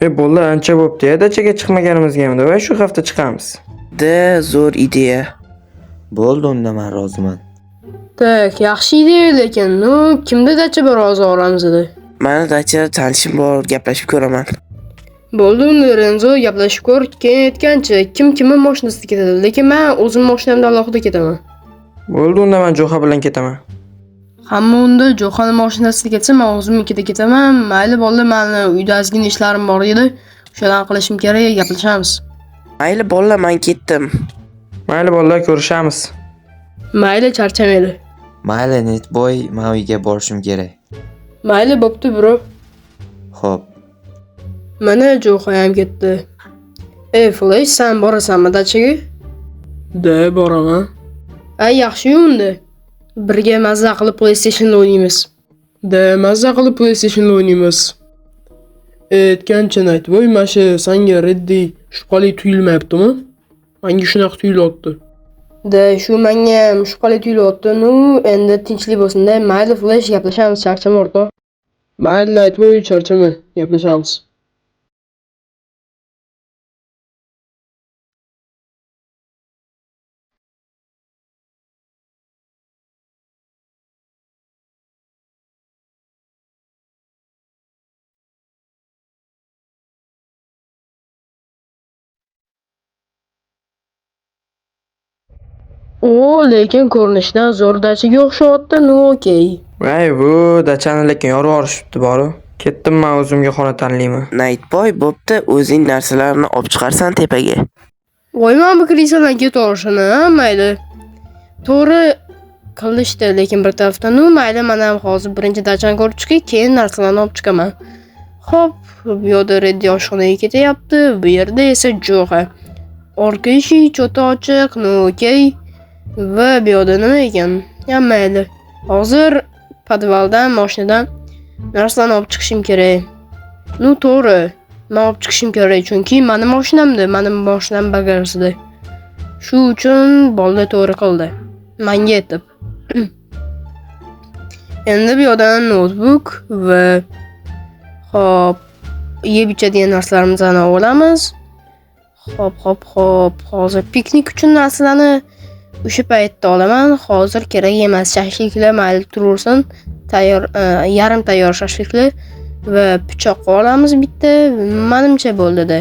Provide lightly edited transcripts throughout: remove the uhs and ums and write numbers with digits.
Bo'ldi, ancha bo'pti. Dachaga chiqmaganimizga endi va shu hafta chiqamiz. Zo'r ideya. Bo'ldi, unda men roziman. Tak, yaxshi ideya lekin, kimda dacha bor hozir oramizda? Mani dachada tanishim bor, gaplashib ko'raman. Bo'ldi, unda Renzo gaplashib ko'r, keyin aytgancha kimni mashinasida ketadi, lekin men o'zim mashinamda alohida ketaman. Bo'ldi, unda men Jo'xa bilan ketaman. Hamma unda Jo'xani mashinasida ketsa, men o'zimnikida ketaman. Mayli bo'ldi, meni uyda ozgina ishlarim bor edi. O'shalarni qilishim kerak, gaplashamiz. Mayli bolalar, men ketdim. Mayli bolalar, ko'rishamiz. Mayli, charchamaydi. Mayli, Netboy, men uyga borishim kerak. Mayli, bo'pti, bro. Xo'p. Mana Jo'xa ham ketdi. Flash, sen borasanmi dachaga? Da, boraman. Ay, yaxshi-yu unda. Birga mazza qilib PlayStation o'ynaymiz. Da, mazza qilib PlayStation o'ynaymiz. Aytgancha Nightboy, mana shu senga Reddy shubhali tuyulmayaptimi? Menga shunaqa tuyulyapti. Da, shu menga ham shubhali tuyulyapti. Endi tinchlik bo'lsin-da. Mayli Flash, gaplashamiz, charchama o'rtoq. Mayli Nightboy, charchama, gaplashamiz. Lekin ko'rinishdan zo'r dachaga o'xshyapti, okey. Bu dachani lekin yorib yuborishibdi boru. Ketdim, men o'zimga xona tanlayman. Nightboy, bo'pti, o'zing narsalarni olib chiqarsan tepaga. Voy, men bu krisadan ketaverishini, mayli. To'g'ri qilishdi, lekin bir tarafdan mayli, men ham hozir birinchi dachani ko'rib chiqay, keyin narsalarni olib chiqaman. Xo'p, bu yerda Reddy oshxonaga ketyapti, bu yerda esa Jo'xa. Orqa eshik cho'ta ochiq, okey. Va bu yerda nima ekan? Mayli. Hozir podvaldan, mashinadan narsalarni olib chiqishim kerak. To'g'ri. Men olib chiqishim kerak, chunki mening mashinamda, mening mashinam bagajida. Shu uchun bolda to'g'ri qildi. Menga aytib. Endi bu yerdan notebook va hop, yeb ichadigan narsalarimizni olamiz. Hop. Hozir piknik uchun narsalarni o'sha paytda olaman. Hozir kerak emas, shashliklar mayli turursin. Tayyor, yarim tayyor shashliklar va pichoq olamiz bitta. Menimcha bo'ldi-da.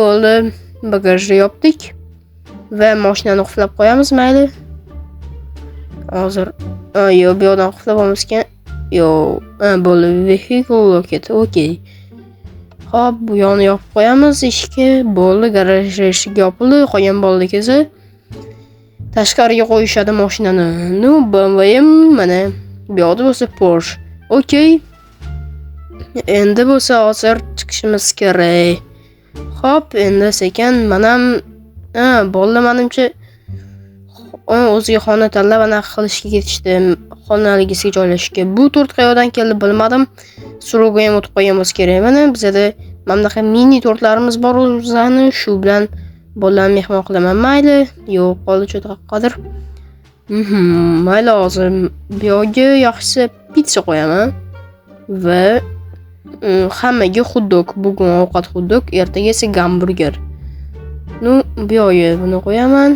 Bo'ldi. Bagajni yopdik va mashinani qulflab qo'yamiz, mayli. Hozir yo'q, bu yerdan qulflab olmaskan. Bo'ldi. Vehicle locket. Okey. Hop, bu yo'lni yopib qo'yamiz eshikka. Bo'ldi, garaj eshigi yopildi. Qolgan bolalar esa tashqariga qo'yishadi mashinani. BMW mana bu yerda bo'lsa Porsche. Okey. Endi bo'lsa hozir chiqishimiz kerak. Hop, endi sekin menam bolalar menimcha o'ziga xona tanlab anaqa qilishga ketishdi. Xonaligisiga joylashishga. Bu to'rt qayoqdan keldi bilmadim. Suruga ham o'tib qo'yamiz kerak. Mana bizda mamlaqa mini tortlarimiz bor o'zani, shu bilan bolalarni mehmon qilaman. Mayli, yo'q qoldi cho'ta qodir. Mayli, hozir bu yerga yaxshisi pizza qo'yaman va hammaga hot-dog. Bugun ovqat hot-dog, ertaga esa gamburger. Bu yerga buni qo'yaman.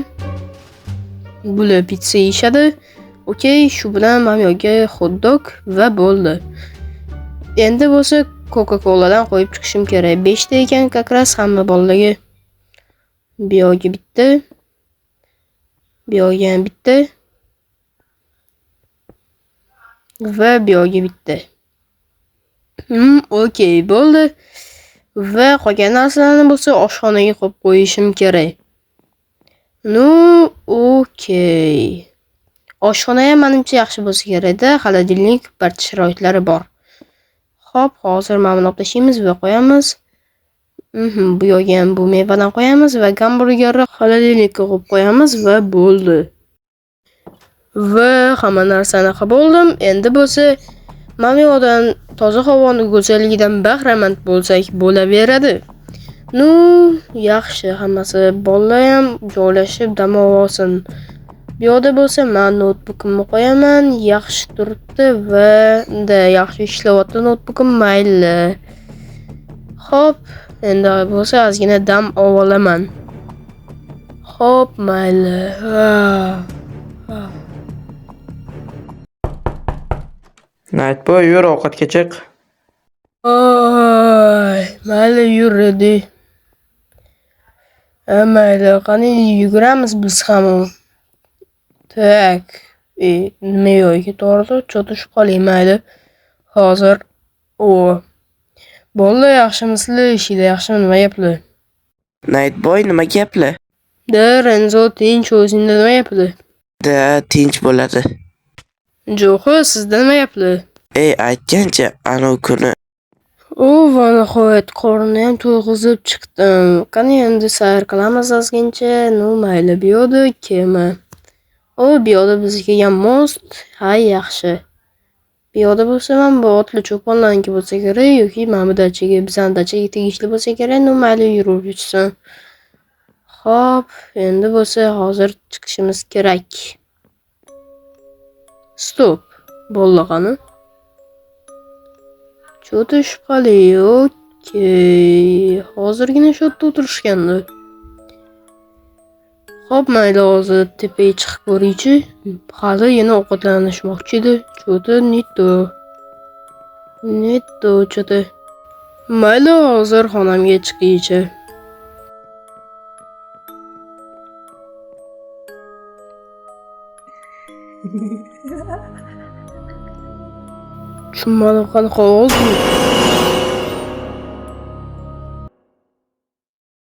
Bular pizza yeyishadi. Okey, shu bilan men yo'lga hot-dog va bo'ldi. Endi bo'lsa Coca-Coladan qo'yib chiqishim kerak. 5 ta ekan, kakras hamma bolalarga. Bu yo'lga bitta. Bu yo'lga ham bitta. Va bu yo'lga bitta. Okey, bo'ldi. Va qolgan narsalarni bo'lsa oshxonaga qo'yib qo'yishim kerak. Okey. Oshxona ham menimcha yaxshi bo'lsa kerak-da, xolodilnik barcha sharoitlari bor. Xo'p, hozir mana buni olib tashlaymiz va qo'yamiz. Bu yerga ham bu mevadan qo'yamiz va gamburgerni xolodilnikka qo'yib qo'yamiz va bo'ldi. Va hamma narsani qilib bo'ldim. Endi bo'lsa mana bu yerdan toza havoni go'zalligidan bahramand bo'lsak bo'laveradi. Yaxshi, hammasi bolalar ham joylashib dam olsin. Bu yerda bo'lsa men notebookimni qo'yaman, yaxshi turibdi va yaxshi ishlayapti notebookim, mayli. Xo'p, endi bo'lsa ozgina dam olaman. Xo'p, mayli. Nightboy, yur ovqatga chiq. Oy, mayli yurdi. Mayli, qani yuguramiz biz ham. Tak. Nima yo'q, to'g'ri, cho'tishib qolay mayli. Hozir bo'ldi, yaxshimisizlar, ishinglar yaxshimi, nima gaplar? Nightboy nima gaplar? Da, Renzo, tinch, o'zingda nima gaplar? Da, tinch bo'ladi. Jo'xi, sizda nima gaplar? Aytgancha, anavi kuni Va nihoyat qornni ham to'yg'izib chiqdim. Qani endi sayr qilamiz ozgincha. No mayli, bu yoqda kema. Bu yoqda bizga kelgan most. Hay, yaxshi. Bu yoqda bo'lsa ham bu otli cho'ponlarniki bo'lsa kerak yoki mana bu dachaga, bizning dachaga tegishli bo'lsa kerak. No mayli, yurib o'tsin. Xo'p, endi bo'lsa hozir chiqishimiz kerak. Stop. Bo'ldi qani? Cho'tish qolay, okey. Hozirgina shu yerda o'tirishgandi. Xo'p, mayli, hozir tepaga chiqib ko'raychi. Hali yana ovqatlanishmoqchi edi. Cho'ti netto cho'ti. Mayli, hozir xonamga chiqaychi. Tushunmadim, qanaqa ovozmi?